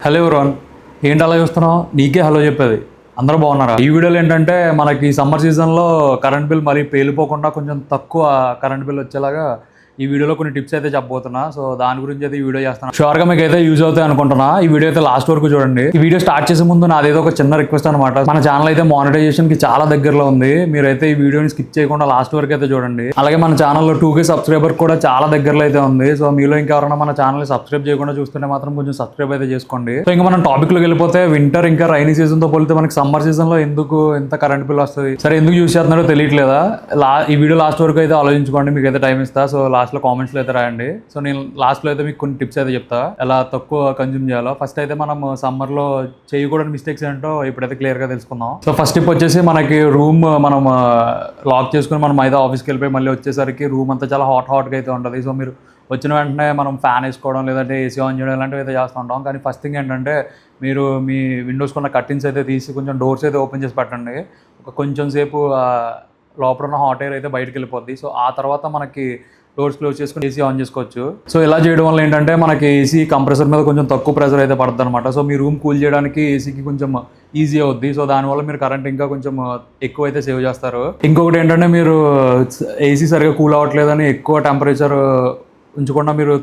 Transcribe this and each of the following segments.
Hello everyone, ఏంటి అలా చూస్తున్నావు? నీకే హలో చెప్పేది. అందరూ బాగున్నారా? ఈ వీడియోలో ఏంటంటే మనకి సమ్మర్ సీజన్లో కరెంట్ బిల్ మరీ పేలిపోకుండా కొంచెం తక్కువ కరెంట్ బిల్ వచ్చేలాగా ఈ వీడియోలో కొన్ని టిప్స్ అయితే చెప్పబోతున్నా. సో దాని గురించి అయితే ఈ వీడియో చేస్తాను. షూర్గా మీకు అయితే యూజ్ అవుతాయి అనుకుంటున్నా. ఈ వీడియో అయితే లాస్ట్ వరకు చూడండి. ఈ వీడియో స్టార్ట్ చేసే ముందు నాదేదో ఒక చిన్న రిక్వెస్ట్ అనమాట. మన ఛానల్ అయితే మానిటైజేషన్ కి చాలా దగ్గరలో ఉంది. మీరైతే ఈ వీడియోని స్కిప్ చేయకుండా లాస్ట్ వరకు అయితే చూడండి. అలాగే మన ఛానల్లో 2K సబ్స్క్రైబర్ కూడా చాలా దగ్గరలో అయితే ఉంది. సో మీలో ఇంకెవరైనా మన ఛానల్ సబ్స్క్రైబ్ చేయకుండా చూస్తుంటే మాత్రం కొంచెం సబ్స్క్రైబ్ అయితే చేసుకోండి. సో ఇంకా మనం టాపిక్ లోకి వెళ్ళిపోతే, వింటర్ ఇంకా రైనీ సీజన్ తో పోలితే మనకి సమ్మర్ సీజన్ లో ఎందుకు ఎంత కరెంట్ బిల్ వస్తుంది, సరే ఎందుకు యూజ్ చేస్తున్నారో తెలియట్లేదా? ఈ వీడియో లాస్ట్ వరకు అయితే ఆలోచించుకోండి. మీకు అయితే టైం ఇస్తా. సో లాస్ట్ లో కామెంట్స్ లో అయితే రాయండి. సో నేను లాస్ట్ లో అయితే మీకు కొన్ని టిప్స్ అయితే చెప్తా, ఎలా తక్కువ కన్జ్యూమ్ చేయాలో. ఫస్ట్ అయితే మనం సమ్మర్ లో చేయకూడని మిస్టేక్స్ ఏంటో ఇప్పుడైతే క్లియర్ గా తెలుసుకుందాం. సో ఫస్ట్ టిప్ వచ్చేసి, మనకి రూమ్ మనం లాక్ చేసుకుని మనం అయితే ఆఫీస్కి వెళ్ళిపోయి మళ్ళీ వచ్చేసరికి రూమ్ అంతా చాలా హాట్గా అయితే ఉంటుంది. సో మీరు వచ్చిన వెంటనే మనం ఫ్యాన్ వేసుకోవడం లేదంటే ఏసీ ఆన్ చేయడం ఇలాంటివి అయితే చేస్తూ ఉంటాం. కానీ ఫస్ట్ థింగ్ ఏంటంటే, మీరు మీ విండోస్ కొన్న కర్టెన్స్ అయితే తీసి కొంచెం డోర్స్ అయితే ఓపెన్ చేసి పెట్టండి. కొంచెం సేపు లోపల ఉన్న హాట్ ఎయిర్ అయితే బయటకు వెళ్ళిపోద్ది. సో ఆ తర్వాత మనకి డోర్స్ క్లోజ్ చేసుకుని ఏసీ ఆన్ చేసుకోవచ్చు. సో ఇలా చేయడం వల్ల ఏంటంటే, మనకి ఏసీ కంప్రెసర్ మీద కొంచెం తక్కువ ప్రెషర్ అయితే పడుతుంది అనమాట. సో మీ రూమ్ కూల్ చేయడానికి ఏసీకి కొంచెం ఈజీ అవుద్ది. సో దానివల్ల మీరు కరెంట్ ఇంకా కొంచెం ఎక్కువ అయితే సేవ్ చేస్తారు. ఇంకొకటి ఏంటంటే, మీరు ఏసీ సరిగా కూల్ అవ్వట్లేదని ఎక్కువ టెంపరేచర్ ఉంచకుండా మీరు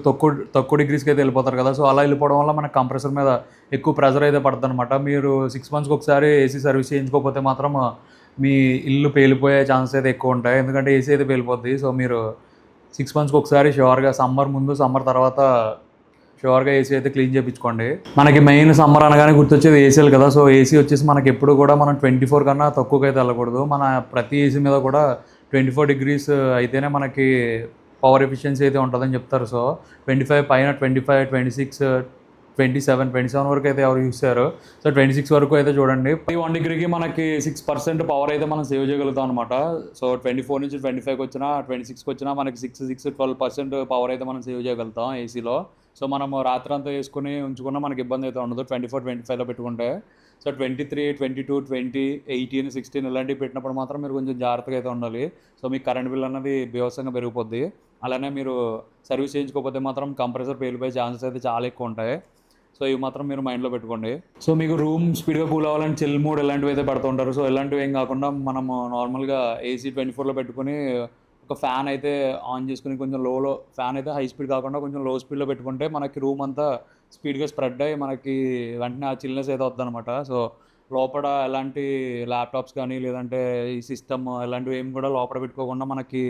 తక్కువ డిగ్రీస్కి అయితే వెళ్ళిపోతారు కదా. సో అలా వెళ్ళిపోవడం వల్ల మనకి కంప్రెసర్ మీద ఎక్కువ ప్రెషర్ అయితే పడుతుంది అనమాట. మీరు 6 monthsకి ఒకసారి ఏసీ సర్వీస్ చేయించుకోకపోతే మాత్రం మీ ఇల్లు పేలిపోయే ఛాన్సెస్ అయితే ఎక్కువ ఉంటాయి. ఎందుకంటే ఏసీ అయితే పేలిపోద్ది. సో మీరు 6 monthsకి ఒకసారి షూర్గా సమ్మర్ ముందు సమ్మర్ తర్వాత షూర్గా ఏసీ అయితే క్లీన్ చేయించుకోండి. మనకి మెయిన్ సమ్మర్ అనగానే గుర్తొచ్చేది ఏసీలు కదా. సో ఏసీ వచ్చేసి మనకి ఎప్పుడు కూడా మనం 24 కన్నా తక్కువగా అయితే వెళ్ళకూడదు. మన ప్రతి ఏసీ మీద కూడా 24 degrees అయితేనే మనకి పవర్ ఎఫిషియన్సీ అయితే ఉంటుందని చెప్తారు. సో 25 పైన 25, 26, 27 వరకు అయితే ఎవరు యూస్ చేశారు. సో 26 వరకు అయితే చూడండి. 1 degree మనకి 6% పవర్ అయితే మనం సేవ్ చేయగలుగుతాం అనమాట. సో 24 నుంచి 25కి వచ్చినా 26కి వచ్చినా మనకి 12% పవర్ అయితే మనం సేవ్ చేయగలుగుతాం ఏసీలో. సో మనం రాత్రి అంతా వేసుకుని ఉంచుకున్నా మనకి ఇబ్బంది అయితే ఉండదు 24, 25లో పెట్టుకుంటే. సో 23, 22, 20, 18, 16 ఇలాంటివి పెట్టినప్పుడు మాత్రం మీరు కొంచెం జాగ్రత్తగా అయితే ఉండాలి. సో మీకు కరెంట్ బిల్ అన్నది బీభత్సంగా పెరిగిపోద్ది. అలానే మీరు సర్వీస్ చేయించుకోకపోతే మాత్రం కంప్రెసర్ పేలిపోయే ఛాన్సెస్ అయితే చాలా ఎక్కువ ఉంటాయి. సో ఇవి మాత్రం మీరు మైండ్లో పెట్టుకోండి. సో మీకు రూమ్ స్పీడ్గా కూల్ అవ్వాలని చిల్ మోడ్ ఇలాంటివి అయితే పడుతూ ఉంటారు. సో ఇలాంటివి ఏం కాకుండా మనం నార్మల్గా ఏసీ 24లో పెట్టుకుని ఒక ఫ్యాన్ అయితే ఆన్ చేసుకుని కొంచెం లోలో, ఫ్యాన్ అయితే హై స్పీడ్ కాకుండా కొంచెం లో స్పీడ్లో పెట్టుకుంటే మనకి రూమ్ అంతా స్పీడ్గా స్ప్రెడ్ అయ్యి మనకి వెంటనే ఆ చిల్నెస్ అయితే వద్దు అనమాట. సో లోపల ఎలాంటి ల్యాప్టాప్స్ కానీ లేదంటే ఈ సిస్టమ్ ఇలాంటివి ఏమి కూడా లోపల పెట్టుకోకుండా మనకి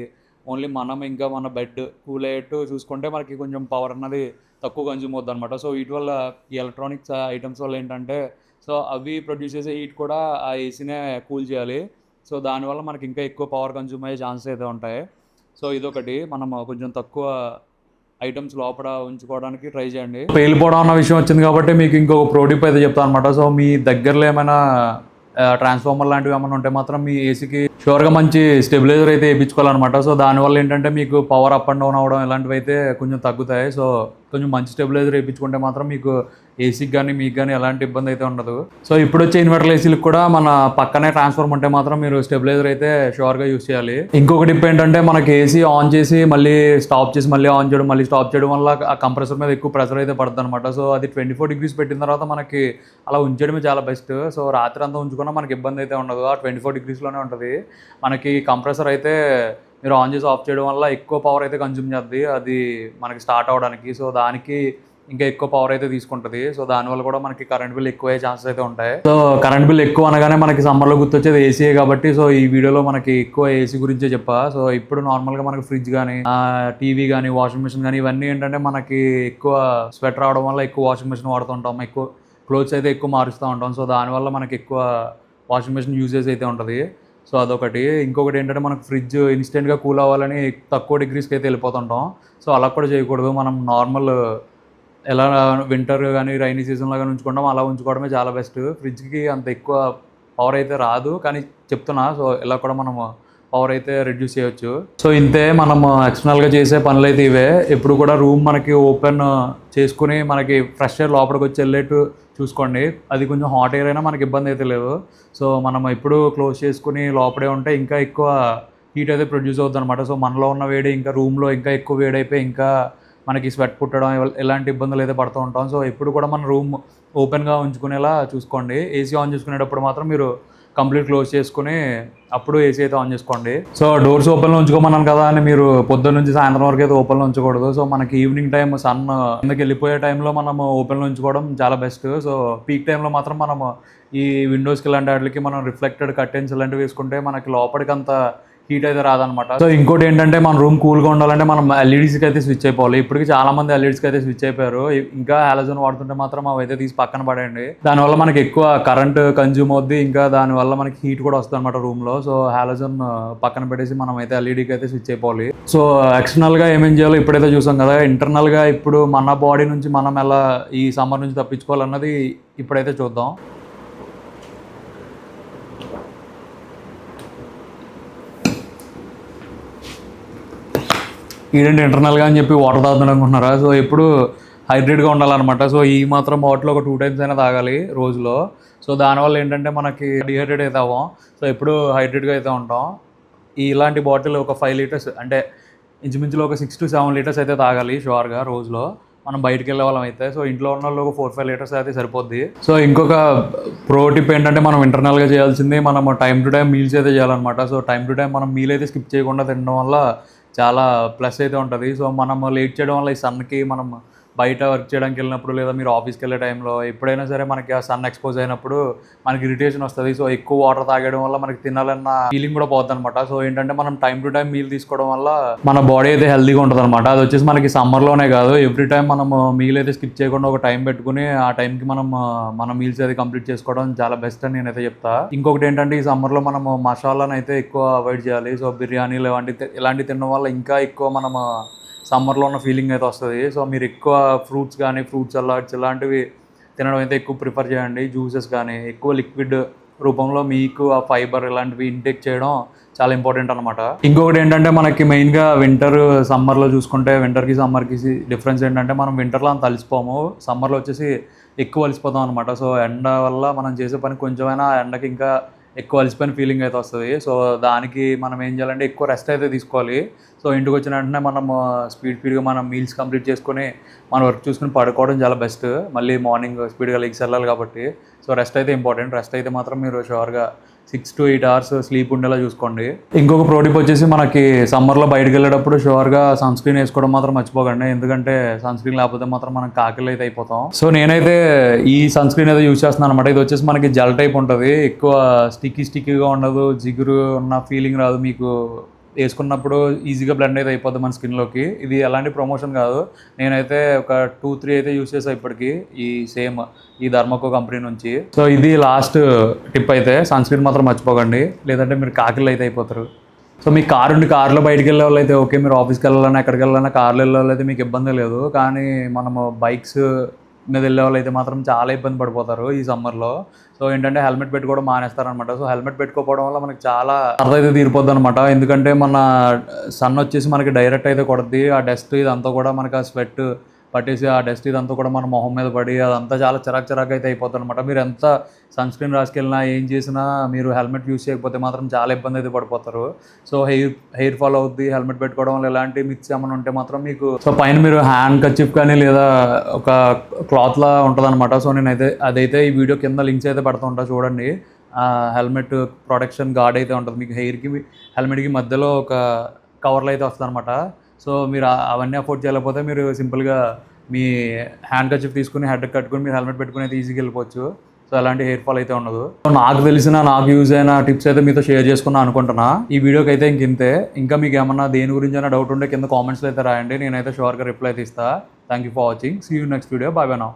ఓన్లీ మనం ఇంకా మన బెడ్ కూల్ అయ్యేట్టు చూసుకుంటే మనకి కొంచెం పవర్ అన్నది తక్కువ కన్జ్యూమ్ అవుతుంది అనమాట. సో వీటి వల్ల ఈ ఎలక్ట్రానిక్స్ ఐటమ్స్ వల్ల ఏంటంటే, సో అవి ప్రొడ్యూస్ చేసే హీట్ కూడా ఆ ఏసీనే కూల్ చేయాలి. సో దానివల్ల మనకి ఇంకా ఎక్కువ పవర్ కన్జ్యూమ్ అయ్యే ఛాన్సెస్ అయితే ఉంటాయి. సో ఇదొకటి, మనం కొంచెం తక్కువ ఐటమ్స్ లోపల ఉంచుకోవడానికి ట్రై చేయండి. పేలిపోవడం అన్న విషయం వచ్చింది కాబట్టి మీకు ఇంకొక ప్రో టిప్ అయితే చెప్తాను అనమాట. సో మీ దగ్గరలో ఏమైనా ట్రాన్స్ఫార్మర్ లాంటివి ఏమైనా ఉంటే మాత్రం మీ ఏసీకి షూర్గా మంచి స్టెబిలైజర్ అయితే వేయించుకోవాలన్నమాట. సో దానివల్ల ఏంటంటే మీకు పవర్ అప్ అండ్ డౌన్ అవ్వడం ఇలాంటివి అయితే కొంచెం తగ్గుతాయి. సో కొంచెం మంచి స్టెబిలైజర్ వేయించుకుంటే మాత్రం మీకు ఏసీకి కానీ మీకు కానీ ఎలాంటి ఇబ్బంది అయితే ఉండదు. సో ఇప్పుడు వచ్చే ఇన్వర్టర్ ఏసీలకు కూడా మన పక్కనే ట్రాన్స్ఫార్మర్ ఉంటే మాత్రం మీరు స్టెబిలైజర్ అయితే షూర్గా యూస్ చేయాలి. ఇంకొక టిప్ ఏంటంటే, మనకి ఏసీ ఆన్ చేసి మళ్ళీ స్టాప్ చేసి మళ్ళీ ఆన్ చేయడం మళ్ళీ స్టాప్ చేయడం వల్ల ఆ కంప్రెసర్ మీద ఎక్కువ ప్రెషర్ అయితే పడుతుంది అనమాట. సో అది 24 degrees పెట్టిన తర్వాత మనకి అలా ఉంచడమే చాలా బెస్ట్. సో రాత్రి అంతా ఉంచుకున్నా మనకి ఇబ్బంది అయితే ఉండదు, ఆ 24 degreesలోనే ఉంటుంది. మనకి కంప్రెసర్ అయితే మీరు ఆన్ చేసి ఆఫ్ చేయడం వల్ల ఎక్కువ పవర్ అయితే కన్జ్యూమ్ చేద్ది అది మనకి స్టార్ట్ అవ్వడానికి. సో దానికి ఇంకా ఎక్కువ పవర్ అయితే తీసుకుంటుంది. సో దానివల్ల కూడా మనకి కరెంట్ బిల్ ఎక్కువ అయ్యే ఛాన్సెస్ అయితే ఉంటాయి. సో కరెంట్ బిల్ ఎక్కువ అనగానే మనకి సమ్మర్లో గుర్తొచ్చేది ఏసీయే కాబట్టి, సో ఈ వీడియోలో మనకి ఎక్కువ ఏసీ గురించే చెప్పా. సో ఇప్పుడు నార్మల్గా మనకి ఫ్రిడ్జ్ కానీ టీవీ కానీ వాషింగ్ మిషన్ కానీ ఇవన్నీ ఏంటంటే, మనకి ఎక్కువ స్వెట్ రావడం వల్ల ఎక్కువ వాషింగ్ మిషన్ వాడుతుంటాం, ఎక్కువ క్లోత్స్ అయితే ఎక్కువ మారుస్తూ ఉంటాం. సో దానివల్ల మనకి ఎక్కువ వాషింగ్ మిషన్ యూజెస్ అయితే ఉంటుంది. సో అదొకటి. ఇంకొకటి ఏంటంటే, మనకు ఫ్రిడ్జ్ ఇన్స్టెంట్గా కూల్ అవ్వాలని తక్కువ డిగ్రీస్కి అయితే వెళ్ళిపోతుంటాం. సో అలా కూడా చేయకూడదు. మనం నార్మల్ ఎలా వింటర్ కానీ రైనీ సీజన్లో కానీ ఉంచుకుంటాం అలా ఉంచుకోవడమే చాలా బెస్ట్. ఫ్రిడ్జ్కి అంత ఎక్కువ పవర్ అయితే రాదు, కానీ చెప్తున్నా. సో ఇలా కూడా మనం పవర్ అయితే రెడ్యూస్ చేయొచ్చు. సో ఇంతే, మనం ఎక్స్టర్నల్గా చేసే పనులు అయితే ఇవే. ఎప్పుడు కూడా రూమ్ మనకి ఓపెన్ చేసుకుని మనకి ఫ్రెష్ ఎయిర్ లోపలికి వచ్చి వెళ్ళేట్టు చూసుకోండి. అది కొంచెం హాట్ ఎయిర్ అయినా మనకి ఇబ్బంది అయితే లేదు. సో మనం ఎప్పుడు క్లోజ్ చేసుకుని లోపడే ఉంటే ఇంకా ఎక్కువ హీట్ అయితే ప్రొడ్యూస్ అవుతుంది అనమాట. సో మనలో ఉన్న వేడి ఇంకా రూమ్లో ఇంకా ఎక్కువ వేడైపోయి ఇంకా మనకి స్వెట్ పుట్టడం ఎలాంటి ఇబ్బందులు అయితే పడుతూ ఉంటాం. సో ఎప్పుడు కూడా మన రూమ్ ఓపెన్గా ఉంచుకునేలా చూసుకోండి. ఏసీ ఆన్ చేసుకునేటప్పుడు మాత్రం మీరు కంప్లీట్ క్లోజ్ చేసుకుని అప్పుడు ఏసీ అయితే ఆన్ చేసుకోండి. సో డోర్స్ ఓపెన్లో ఉంచుకోమన్నాను కదా అని మీరు పొద్దున్న నుంచి సాయంత్రం వరకు అయితే ఓపెన్లో ఉంచకూడదు. సో మనకి ఈవినింగ్ టైం సన్ కిందకి వెళ్ళిపోయే టైంలో మనం ఓపెన్లో ఉంచుకోవడం చాలా బెస్ట్. సో పీక్ టైంలో మాత్రం మనం ఈ విండోస్కి ఇలాంటి వాటికి మనం రిఫ్లెక్టెడ్ కర్టెన్స్ ఇలాంటివి వేసుకుంటే మనకి లోపలికి అంత హీట్ అయితే రాదనమాట. సో ఇంకోటి ఏంటంటే మన రూమ్ కూల్గా ఉండాలంటే మనం ఎల్ఈడీస్కి అయితే స్విచ్ అయిపోవాలి. ఇప్పటికి చాలా మంది ఎల్ఈడీస్కి అయితే స్విచ్ అయిపోయారు. ఇంకా హాలోజన్ వాడుతుంటే మాత్రం అవి అయితే తీసి పక్కన పడేయండి. దానివల్ల మనకి ఎక్కువ కరెంట్ కన్జ్యూమ్ అవుద్ది, ఇంకా దానివల్ల మనకి హీట్ కూడా వస్తుంది అనమాట రూమ్లో. సో హాలోజన్ పక్కన పెట్టేసి మనం అయితే ఎల్ఈడీకి అయితే స్విచ్ అయిపోవాలి. సో ఎక్స్టర్నల్గా ఏమేం చేయాలో ఇప్పుడైతే చూసాం కదా. ఇంటర్నల్గా ఇప్పుడు మన బాడీ నుంచి మనం ఎలా ఈ సమ్మర్ నుంచి తప్పించుకోవాలన్నది ఇప్పుడైతే చూద్దాం. ఏంటంటే ఇంటర్నల్గా అని చెప్పి వాటర్ తాగుతుంది అనుకుంటున్నారా? సో ఎప్పుడు హైడ్రేట్గా ఉండాలన్నమాట. సో ఈ మాత్రం బాటిల్ ఒక 2 times అయినా తాగాలి రోజులో. సో దానివల్ల ఏంటంటే మనకి డిహైడ్రేట్ అయితే అవ్వం. సో ఎప్పుడు హైడ్రేట్గా అయితే ఉంటాం. ఇలాంటి బాటిల్ ఒక 5 liters అంటే ఇంచుమించులో ఒక 6 to 7 liters అయితే తాగాలి షూర్గా రోజులో, మనం బయటికి వెళ్ళే వాళ్ళం అయితే. సో ఇంట్లో ఉన్న వాళ్ళు ఒక 4-5 liters అయితే సరిపోద్ది. సో ఇంకొక ప్రో టిప్ ఏంటంటే మనం ఇంటర్నల్గా చేయాల్సింది మనం టైం టు టైం మీల్స్ అయితే చేయాలన్నమాట. సో టైం టు టైం మనం మీల్ అయితే స్కిప్ చేయకుండా తినడం వల్ల చాలా ప్లస్ అయితే ఉంటుంది. సో మనం లేట్ చేయడం వల్ల ఈ సన్కి మనం బయట వర్క్ చేయడానికి వెళ్ళినప్పుడు లేదా మీరు ఆఫీస్కి వెళ్ళే టైంలో ఎప్పుడైనా సరే మనకి ఆ సన్ ఎక్స్పోజ్ అయినప్పుడు మనకి ఇరిటేషన్ వస్తుంది. సో ఎక్కువ వాటర్ తాగడం వల్ల మనకి తినాలన్న ఫీలింగ్ కూడా పోతుంది అనమాట. సో ఏంటంటే మనం టైం టు టైం మీల్ తీసుకోవడం వల్ల మన బాడీ అయితే హెల్తీగా ఉంటుంది అనమాట. అది వచ్చేసి మనకి సమ్మర్లోనే కాదు, ఎవ్రీ టైం మనం మీల్ అయితే స్కిప్ చేయకుండా ఒక టైం పెట్టుకుని ఆ టైంకి మనం మన మీల్స్ అయితే కంప్లీట్ చేసుకోవడం చాలా బెస్ట్ అని నేనైతే చెప్తా. ఇంకొకటి ఏంటంటే ఈ సమ్మర్లో మనం మసాలాను అయితే ఎక్కువ అవాయిడ్ చేయాలి. సో బిర్యానీలు ఇలాంటివి తినడం వల్ల ఇంకా ఎక్కువ మనం సమ్మర్లో ఉన్న ఫీలింగ్ అయితే వస్తుంది. సో మీరు ఎక్కువ ఫ్రూట్స్ కానీ ఫ్రూట్ సలాడ్స్ ఇలాంటివి తినడం అయితే ఎక్కువ ప్రిఫర్ చేయండి. జ్యూసెస్ కానీ ఎక్కువ లిక్విడ్ రూపంలో మీకు ఆ ఫైబర్ ఇలాంటివి ఇంటేక్ చేయడం చాలా ఇంపార్టెంట్ అనమాట. ఇంకొకటి ఏంటంటే మనకి మెయిన్గా వింటర్ సమ్మర్లో చూసుకుంటే వింటర్కి సమ్మర్కి డిఫరెన్స్ ఏంటంటే మనం వింటర్లో అంత అలసిపోము, సమ్మర్లో వచ్చేసి ఎక్కువ అలసిపోతాం అనమాట. సో ఎండ వల్ల మనం చేసే పని కొంచెమైనా ఎండకి ఇంకా ఎక్కువ అలసిపోయిన ఫీలింగ్ అయితే వస్తుంది. సో దానికి మనం ఏం చేయాలంటే ఎక్కువ రెస్ట్ అయితే తీసుకోవాలి. సో ఇంటికి వచ్చిన వెంటనే మనం స్పీడ్గా మనం మీల్స్ కంప్లీట్ చేసుకొని మన వర్క్ చూసుకుని పడుకోవడం చాలా బెస్ట్. మళ్ళీ మార్నింగ్ స్పీడ్గా లెగ్స్ వెళ్ళాలి కాబట్టి సో రెస్ట్ అయితే ఇంపార్టెంట్. రెస్ట్ అయితే మాత్రం మీరు షూర్గా 6 to 8 hours స్లీప్ ఉండేలా చూసుకోండి. ఇంకొక ప్రోటిప్ వచ్చేసి మనకి సమ్మర్లో బయటకు వెళ్ళేటప్పుడు షూర్గా సన్ స్క్రీన్ వేసుకోవడం మాత్రం మర్చిపోకండి. ఎందుకంటే సన్ స్క్రీన్ లేకపోతే మాత్రం మనం కాకిలు అయితే అయిపోతాం. సో నేనైతే ఈ సన్ స్క్రీన్ అయితే యూజ్ చేస్తున్నాను అనమాట. ఇది వచ్చేసి మనకి జెల్ టైప్ ఉంటుంది, ఎక్కువ స్టిక్కీగా ఉండదు, జిగురు ఉన్న ఫీలింగ్ రాదు. మీకు వేసుకున్నప్పుడు ఈజీగా బ్లెండ్ అయితే అయిపోద్ది మన స్కిన్లోకి. ఇది ఎలాంటి ప్రమోషన్ కాదు, నేనైతే ఒక 2-3 అయితే యూజ్ చేసాను ఇప్పటికి ఈ ధర్మకో కంపెనీ నుంచి. సో ఇది లాస్ట్ టిప్ అయితే, సన్ స్క్రీన్ మాత్రం మర్చిపోకండి, లేదంటే మీరు కాకిళ్ళు అయితే అయిపోతారు. సో మీ కారులో బయటికి వెళ్ళే వాళ్ళు అయితే ఓకే, మీరు ఆఫీస్కి వెళ్ళాలన్నా ఎక్కడికి వెళ్ళాలన్నా కార్లో వెళ్ళే వాళ్ళు అయితే మీకు ఇబ్బంది లేదు. కానీ మనము బైక్స్ మీద వెళ్ళే వాళ్ళు అయితే మాత్రం చాలా ఇబ్బంది పడిపోతారు ఈ సమ్మర్లో. సో ఏంటంటే హెల్మెట్ పెట్టుకోవడం మానేస్తారనమాట. సో హెల్మెట్ పెట్టుకోవడం వల్ల మనకి చాలా సరదా అయితే తీరిపోద్ది అనమాట. ఎందుకంటే మన సన్ వచ్చేసి మనకి డైరెక్ట్ అయితే కొడుద్ది, ఆ డస్ట్ ఇదంతా కూడా మనకి ఆ స్వెట్ పట్టేసి ఆ డస్ట్ ఇదంతా కూడా మన మొహం మీద పడి అదంతా చాలా చిరాకు అయితే అయిపోతుంది అనమాట. మీరు ఎంత సన్ స్క్రీన్ రాసుకెళ్ళినా ఏం చేసినా మీరు హెల్మెట్ యూజ్ చేయకపోతే మాత్రం చాలా ఇబ్బంది అయితే పడిపోతారు. సో హెయిర్ ఫాల్ అవుద్ది హెల్మెట్ పెట్టుకోవడం వల్ల. ఎలాంటి మిక్స్ ఏమైనా ఉంటే మాత్రం మీకు సో పైన మీరు హ్యాండ్ కర్చీఫ్ కానీ లేదా ఒక క్లాత్లా ఉంటుంది అనమాట. సో నేనైతే అదైతే ఈ వీడియో కింద లింక్స్ అయితే పెడతా ఉంటా, చూడండి. హెల్మెట్ ప్రొటెక్షన్ గార్డ్ అయితే ఉంటుంది మీకు, హెయిర్కి హెల్మెట్కి మధ్యలో ఒక కవర్లు అయితే వస్తుంది అనమాట. సో మీరు అవన్నీ అఫోర్డ్ చేయలేకపోతే మీరు సింపుల్గా మీ హ్యాండ్ కర్చీఫ్ తీసుకుని హెడ్ కట్టుకుని మీరు హెల్మెట్ పెట్టుకుని అయితే ఈజీగా వెళ్ళిపోవచ్చు. సో అలాంటి హెయిర్ ఫాల్ అయితే ఉండదు. సో నాకు యూజ్ అయిన టిప్స్ అయితే మీతో షేర్ చేసుకున్నా అనుకుంటున్నా. ఈ వీడియోకి అయితే ఇంతే. ఇంకా మీకు ఏమన్నా దేని గురించి అయినా డౌట్ ఉంటే కింద కామెంట్స్లో అయితే రాయండి, నేనైతే షూర్గా రిప్లై అయితే ఇస్తాను. Thank you for watching. See you next video. Bye bye now.